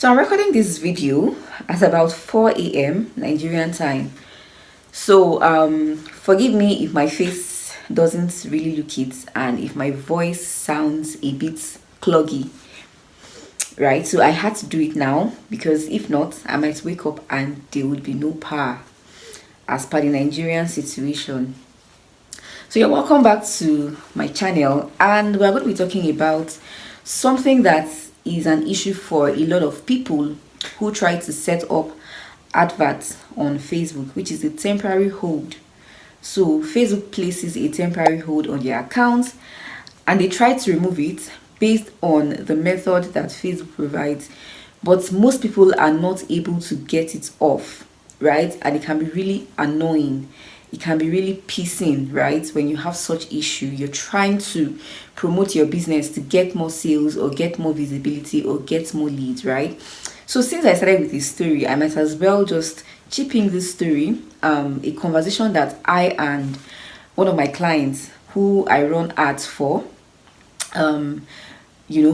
So I'm recording this video at about 4 a.m. Nigerian time. So forgive me if my face doesn't really look it and if my voice sounds a bit cloggy, right? So I had to do it now because if not, I might wake up and there would be no power as per the Nigerian situation. So you're welcome back to my channel, and we're going to be talking about something that is an issue for a lot of people who try to set up adverts on Facebook, which is a temporary hold. So Facebook places a temporary hold on their account and they try to remove it based on the method that Facebook provides, but most people are not able to get it off, right? And it can be really annoying. It can be really pissing, right? When you have such issue, you're trying to promote your business to get more sales or get more visibility or get more leads, right? So since I started with this story, I might as well just chip in this story, a conversation that I and one of my clients who I run ads for,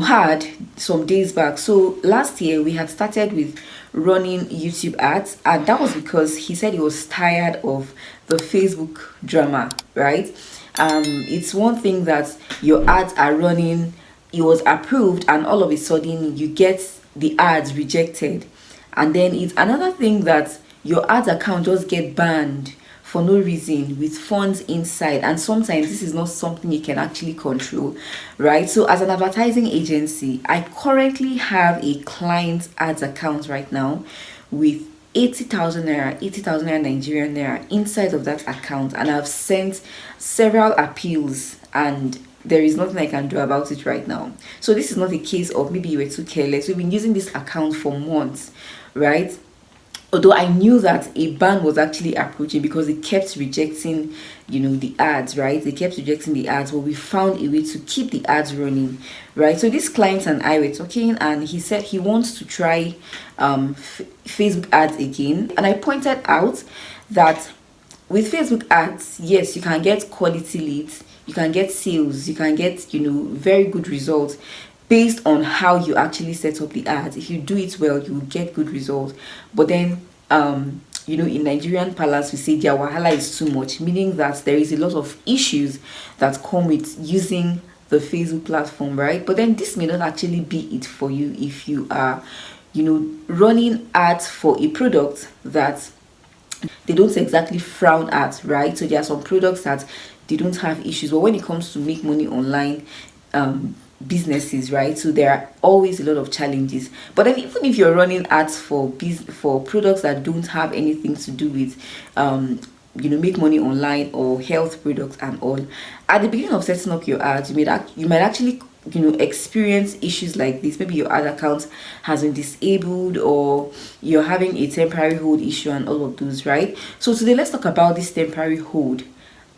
had some days back. So last year we had started with running YouTube ads, and that was because he said he was tired of the Facebook drama, right? It's one thing that your ads are running, it was approved, and all of a sudden you get the ads rejected, and then it's another thing that your ads account just get banned for no reason with funds inside, and sometimes this is not something you can actually control, right? So as an advertising agency, I currently have a client ads account right now with 80,000 naira, 80,000 naira Nigerian naira inside of that account, and I've sent several appeals and there is nothing I can do about it right now. So this is not a case of maybe you were too careless. We've been using this account for months, right? Although I knew that a ban was actually approaching because it kept rejecting, the ads, right? They kept rejecting the ads, but we found a way to keep the ads running, right? So this client and I were talking, and he said he wants to try Facebook ads again. And I pointed out that with Facebook ads, yes, you can get quality leads, you can get sales, you can get, very good results based on how you actually set up the ads. If you do it well, you will get good results. But then in Nigerian palace we say their wahala is too much, meaning that there is a lot of issues that come with using the Facebook platform, right? But then this may not actually be it for you if you are running ads for a product that they don't exactly frown at, right? So there are some products that they don't have issues, but when it comes to make money online, businesses, right? So there are always a lot of challenges. But then even if you're running ads for products that don't have anything to do with make money online or health products and all, at the beginning of setting up your ads, you might actually experience issues like this. Maybe your ad account has been disabled or you're having a temporary hold issue and all of those, right? So today let's talk about this temporary hold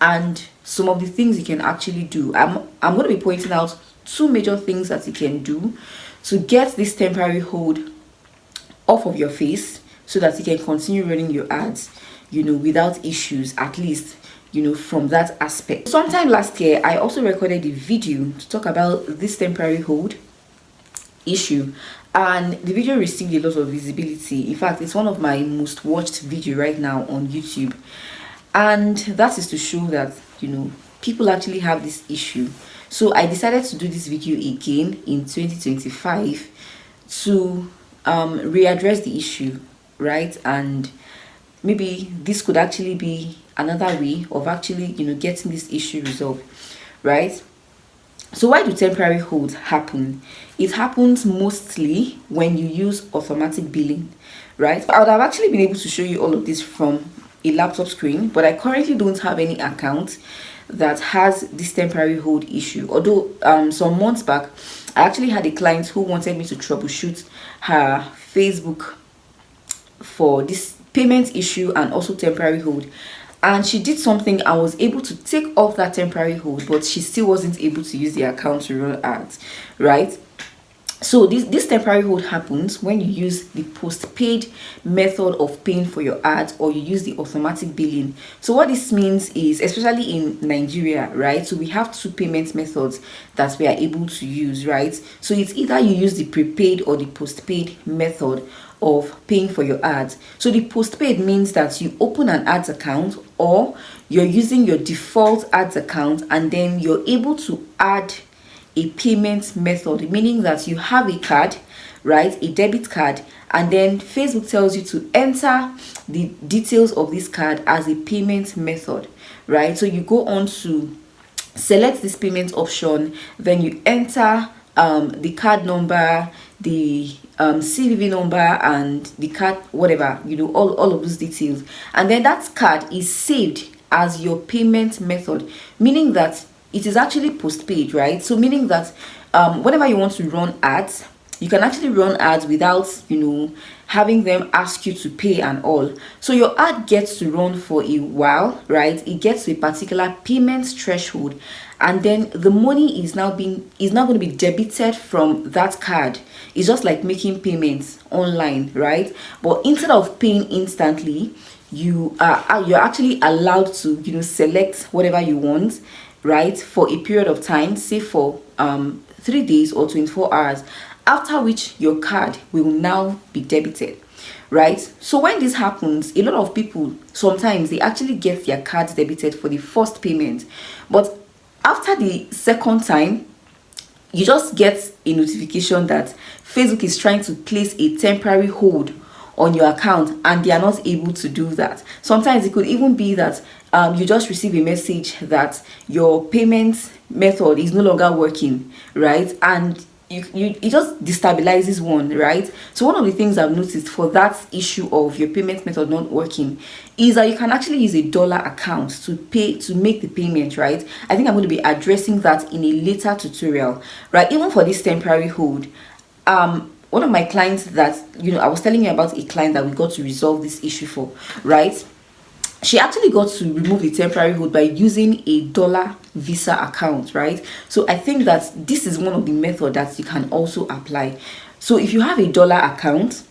and some of the things you can actually do. I'm going to be pointing out two major things that you can do to get this temporary hold off of your face so that you can continue running your ads without issues, at least from that aspect. Sometime last year I also recorded a video to talk about this temporary hold issue, and the video received a lot of visibility. In fact, it's one of my most watched video right now on YouTube, and that is to show that people actually have this issue. So I decided to do this video again in 2025 to readdress the issue, right? And maybe this could actually be another way of actually getting this issue resolved, right? So why do temporary holds happen? It happens mostly when you use automatic billing, right? I would have actually been able to show you all of this from a laptop screen, but I currently don't have any account that has this temporary hold issue. Although some months back I actually had a client who wanted me to troubleshoot her Facebook for this payment issue and also temporary hold, and she did something. I was able to take off that temporary hold, but she still wasn't able to use the account to run ads, right? So this temporary hold happens when you use the postpaid method of paying for your ads, or you use the automatic billing. So what this means is, especially in Nigeria, right? So we have two payment methods that we are able to use, right? So it's either you use the prepaid or the postpaid method of paying for your ads. So the postpaid means that you open an ads account, or you're using your default ads account, and then you're able to add a payment method, meaning that you have a card, right, a debit card, and then Facebook tells you to enter the details of this card as a payment method, right? So you go on to select this payment option, then you enter the card number, the CVV number, and the card, whatever, all of those details, and then that card is saved as your payment method, meaning that it is actually postpaid, right? So meaning that whenever you want to run ads, you can actually run ads without having them ask you to pay and all. So your ad gets to run for a while, right? It gets to a particular payment threshold, and then the money is now going to be debited from that card. It's just like making payments online, right? But instead of paying instantly, you're actually allowed to select whatever you want, right, for a period of time, say for 3 days or 24 hours, after which your card will now be debited, right? So when this happens, a lot of people, sometimes they actually get their cards debited for the first payment, but after the second time, you just get a notification that Facebook is trying to place a temporary hold on your account, and they are not able to do that. Sometimes it could even be that you just receive a message that your payment method is no longer working, right? And it just destabilizes one, right? So one of the things I've noticed for that issue of your payment method not working is that you can actually use a dollar account to make the payment, right? I think I'm going to be addressing that in a later tutorial, right? Even for this temporary hold, one of my clients that I was telling you about, a client that we got to resolve this issue for, right? She actually got to remove the temporary hold by using a dollar Visa account, right? So I think that this is one of the methods that you can also apply. So if you have a dollar account,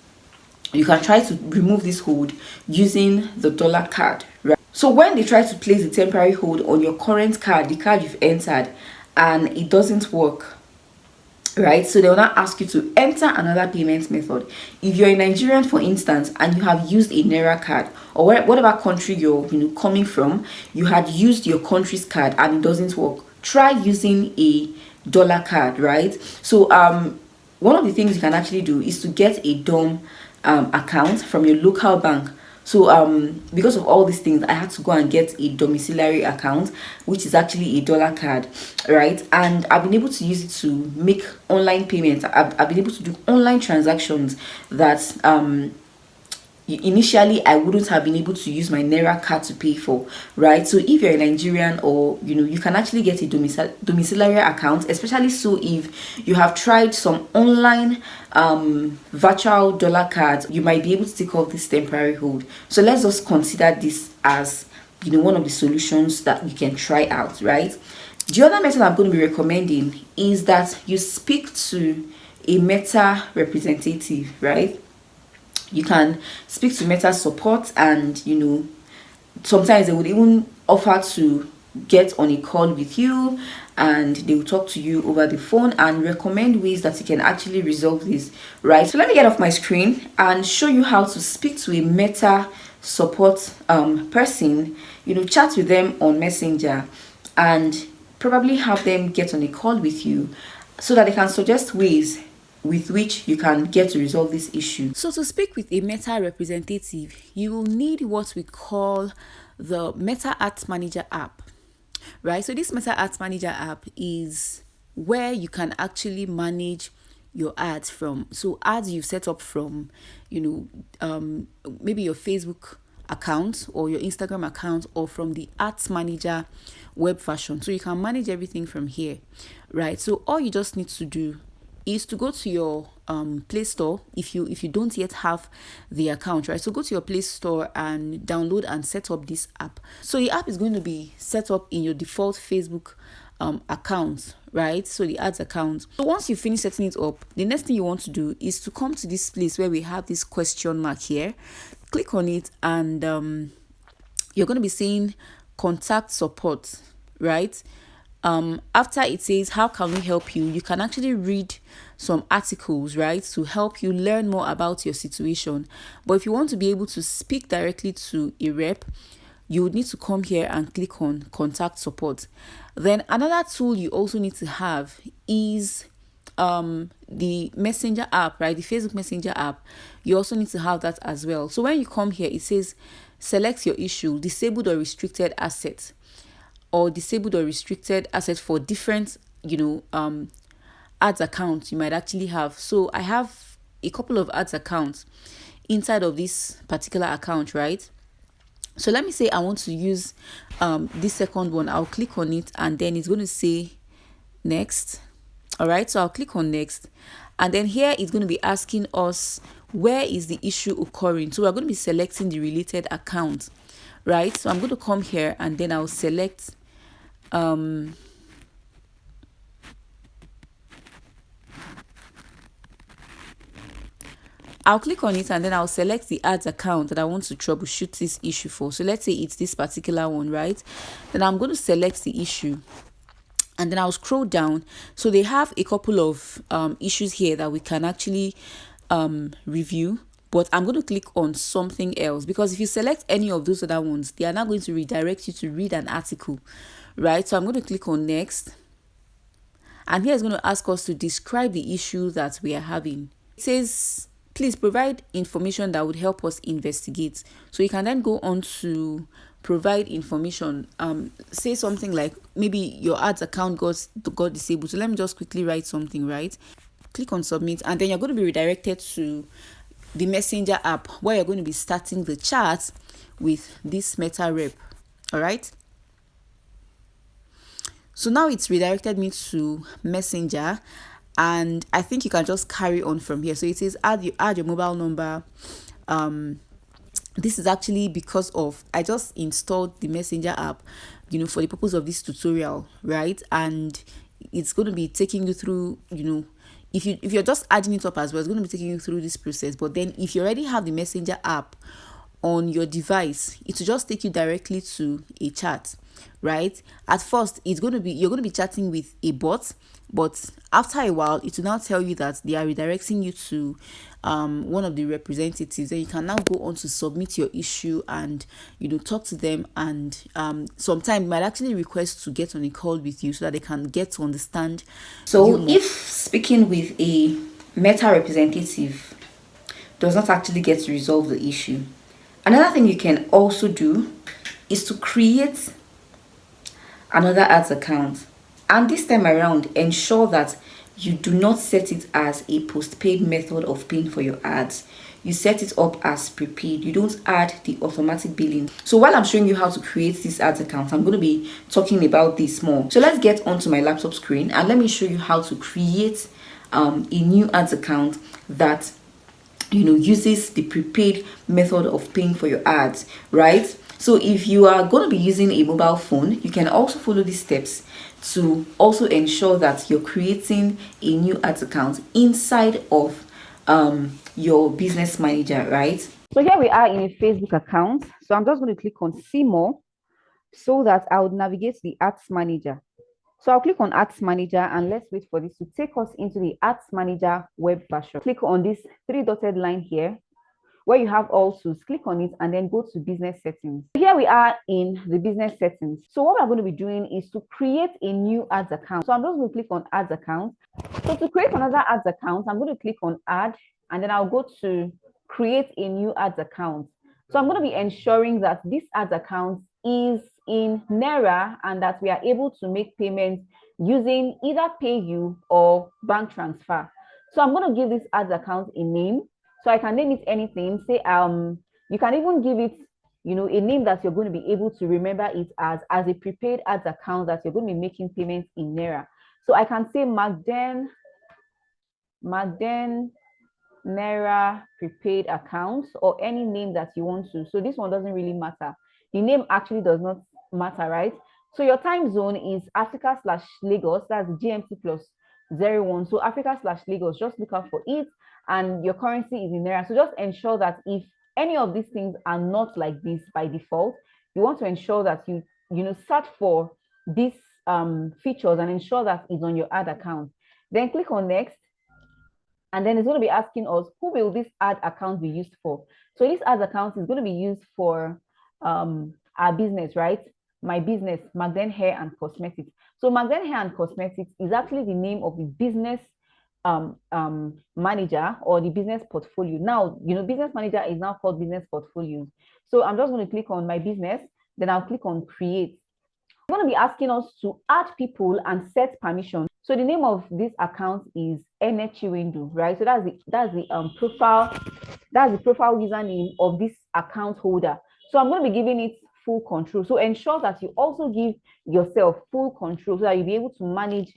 you can try to remove this hold using the dollar card, right? So when they try to place the temporary hold on your current card, the card you've entered, and it doesn't work, right, so they will not ask you to enter another payment method. If you're a Nigerian, for instance, and you have used a Naira card, or whatever country you're coming from, you had used your country's card and it doesn't work, try using a dollar card, right? So one of the things you can actually do is to get a DOM account from your local bank. So because of all these things, I had to go and get a domiciliary account, which is actually a dollar card, right? And I've been able to use it to make online payments. I've been able to do online transactions that initially I wouldn't have been able to use my Naira card to pay for, right? So if you're a Nigerian, or you can actually get a domiciliary account, especially so if you have tried some online virtual dollar cards, you might be able to take off this temporary hold. So let's just consider this as one of the solutions that you can try out, right? The other method I'm going to be recommending is that you speak to a Meta representative, right? You can speak to Meta support, and sometimes they would even offer to get on a call with you, and they will talk to you over the phone and recommend ways that you can actually resolve this, right? So let me get off my screen and show you how to speak to a Meta support person, chat with them on Messenger, and probably have them get on a call with you so that they can suggest ways with which you can get to resolve this issue. So to speak with a Meta representative, you will need what we call the Meta Ads Manager app, right? So this Meta Ads Manager app is where you can actually manage your ads from. So ads you've set up from, maybe your Facebook account or your Instagram account, or from the Ads Manager web version. So you can manage everything from here, right? So all you just need to do is to go to your Play Store if you don't yet have the account, right? So go to your Play Store and download and set up this app. So the app is going to be set up in your default Facebook account, right? So the ads account. So once you finish setting it up, the next thing you want to do is to come to this place where we have this question mark here. Click on it, and you're going to be seeing contact support, right? After it says how can we help you, you can actually read some articles, right, to help you learn more about your situation. But if you want to be able to speak directly to a rep, you would need to come here and click on contact support. Then another tool you also need to have is the messenger app, right? The Facebook Messenger app. You also need to have that as well. So when you come here, it says select your issue, disabled or restricted assets, or disabled or restricted assets for different ads accounts you might actually have. So I have a couple of ads accounts inside of this particular account, right? So let me say I want to use this second one. I'll click on it, and then it's going to say next. All right, so I'll click on next, and then here it's going to be asking us where is the issue occurring. So we're going to be selecting the related account, right? So I'm going to come here, and then I'll select I'll click on it, and then I'll select the ads account that I want to troubleshoot this issue for. So let's say it's this particular one, right? Then I'm going to select the issue, and then I'll scroll down. So they have a couple of issues here that we can actually review, but I'm going to click on something else, because if you select any of those other ones, they are now going to redirect you to read an article, right? So I'm going to click on next, and here it's going to ask us to describe the issue that we are having. It says please provide information that would help us investigate. So you can then go on to provide information. Say something like maybe your ads account got disabled. So let me just quickly write something, right? Click on submit, and then you're going to be redirected to the messenger app where you're going to be starting the chat with this meta rep. All right. So now it's redirected me to messenger, and I think you can just carry on from here. So it says add your mobile number. This is actually because of I just installed the messenger app, for the purpose of this tutorial, right? And it's going to be taking you through, if you're just adding it up as well, it's going to be taking you through this process. But then if you already have the messenger app on your device, it will just take you directly to a chat, right? At first you're going to be chatting with a bot, but after a while it will now tell you that they are redirecting you to one of the representatives. Then you can now go on to submit your issue and talk to them, and sometimes might actually request to get on a call with you so that they can get to understand. So if speaking with a meta representative does not actually get to resolve the issue, another thing you can also do is to create another ads account, and this time around ensure that you do not set it as a postpaid method of paying for your ads. You set it up as prepaid. You don't add the automatic billing. So while I'm showing you how to create this ads account, I'm going to be talking about this more. So let's get onto my laptop screen and let me show you how to create a new ads account that uses the prepaid method of paying for your ads, right? So if you are going to be using a mobile phone, you can also follow these steps to also ensure that you're creating a new ads account inside of your business manager, right? So here we are in a Facebook account. So I'm just going to click on see more so that I would navigate the ads manager. So I'll click on ads manager, and let's wait for this to take us into the ads manager web version. Click on this three dotted line here where you have all tools. Click on it and then go to business settings. Here we are in the business settings. So what we're going to be doing is to create a new ads account. So I'm just going to click on ads account. So to create another ads account, I'm going to click on add, and then I'll go to create a new ads account. So I'm going to be ensuring that this ads account is in Naira and that we are able to make payments using either PayU or bank transfer. So I'm going to give this ads account a name. So I can name it anything. Say you can even give it a name that you're going to be able to remember it as a prepaid ads account that you're going to be making payments in Naira. So I can say Magden Naira prepaid accounts, or any name that you want to. So this one doesn't really matter. The name actually does not matter, right? So your time zone is Africa slash Lagos. That's GMT plus 01. So Africa slash Lagos, just look out for it. And your currency is in Naira. So just ensure that if any of these things are not like this by default, you want to ensure that you search for these features and ensure that it's on your ad account. Then click on next. And then it's going to be asking us, who will this ad account be used for? So this ad account is going to be used for our business, right? My business, Magden Hair and Cosmetics. So Magden Hair and Cosmetics is actually the name of the business manager or the business portfolio. Now, business manager is now called business portfolio. So I'm just going to click on my business, then I'll click on create. I'm going to be asking us to add people and set permission. So the name of this account is Enechiwendu, right? So that's the profile username of this account holder. So I'm going to be giving it full control. So ensure that you also give yourself full control so that you'll be able to manage,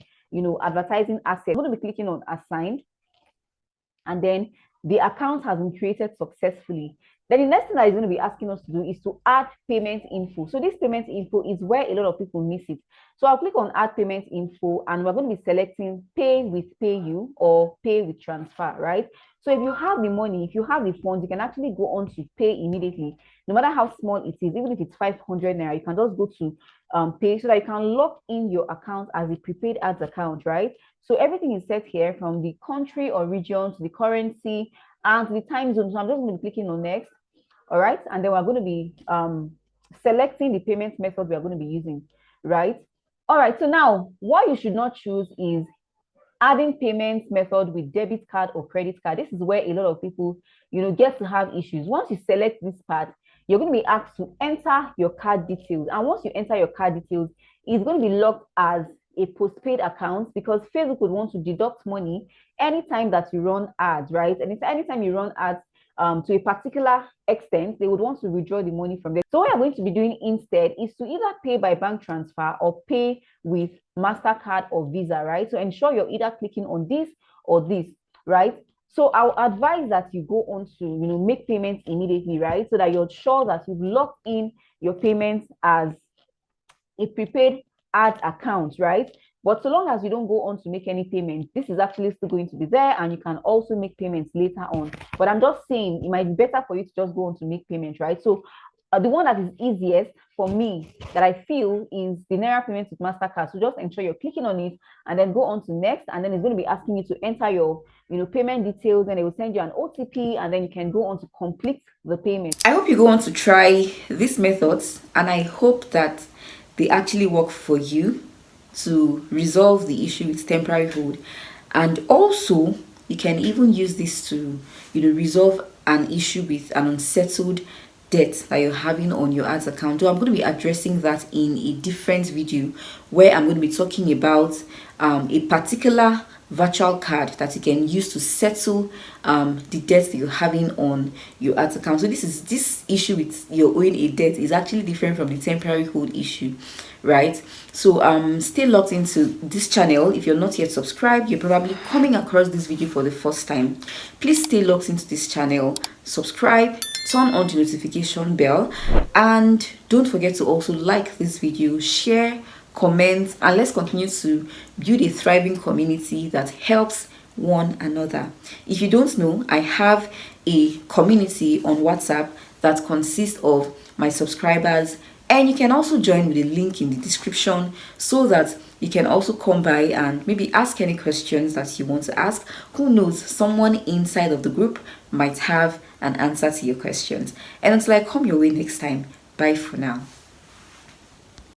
advertising assets. I'm going to be clicking on assign, and then the account has been created successfully. Then the next thing that is going to be asking us to do is to add payment info. So this payment info is where a lot of people miss it. So I'll click on add payment info, and we're going to be selecting pay with PayU or pay with transfer, right? So if you have the money, if you have the funds, you can actually go on to pay immediately. No matter how small it is, even if it's 500 naira, you can just go to pay so that you can lock in your account as a prepaid ads account, right? So everything is set here from the country or region to the currency and the time zone. So I'm just going to be clicking on next. All right. And then we're going to be selecting the payment method we are going to be using, right? All right. So now what you should not choose is adding payment method with debit card or credit card. This is where a lot of people, get to have issues. Once you select this part, you're going to be asked to enter your card details. And once you enter your card details, it's going to be locked as a postpaid account because Facebook would want to deduct money anytime that you run ads, right? And it's anytime you run ads to a particular extent, they would want to withdraw the money from there. So what you're going to be doing instead is to either pay by bank transfer or pay with MasterCard or Visa, right? So ensure you're either clicking on this or this, right? So I'll advise that you go on to, make payments immediately, right? So that you're sure that you've locked in your payments as a prepaid ad account, right? But so long as you don't go on to make any payments, this is actually still going to be there and you can also make payments later on. But I'm just saying it might be better for you to just go on to make payments, right? So the one that is easiest for me that I feel is the Naira payments with MasterCard. So just ensure you're clicking on it and then go on to next. And then it's going to be asking you to enter your payment details, and it will send you an OTP, and then you can go on to complete the payment. I hope you go on to try these methods, and I hope that they actually work for you to resolve the issue with temporary hold. And also you can even use this to resolve an issue with an unsettled debt that you're having on your ads account. So I'm going to be addressing that in a different video where I'm going to be talking about a particular virtual card that you can use to settle the debt that you're having on your ads account. So this issue with your owing a debt is actually different from the temporary hold issue, right? So stay locked into this channel. If you're not yet subscribed, you're probably coming across this video for the first time. Please stay locked into this channel, subscribe, turn on the notification bell, and don't forget to also like this video, share, comment, and let's continue to build a thriving community that helps one another. If you don't know, I have a community on WhatsApp that consists of my subscribers, and you can also join with the link in the description so that you can also come by and maybe ask any questions that you want to ask. Who knows, someone inside of the group might have an answer to your questions. And until I come your way next time, bye for now.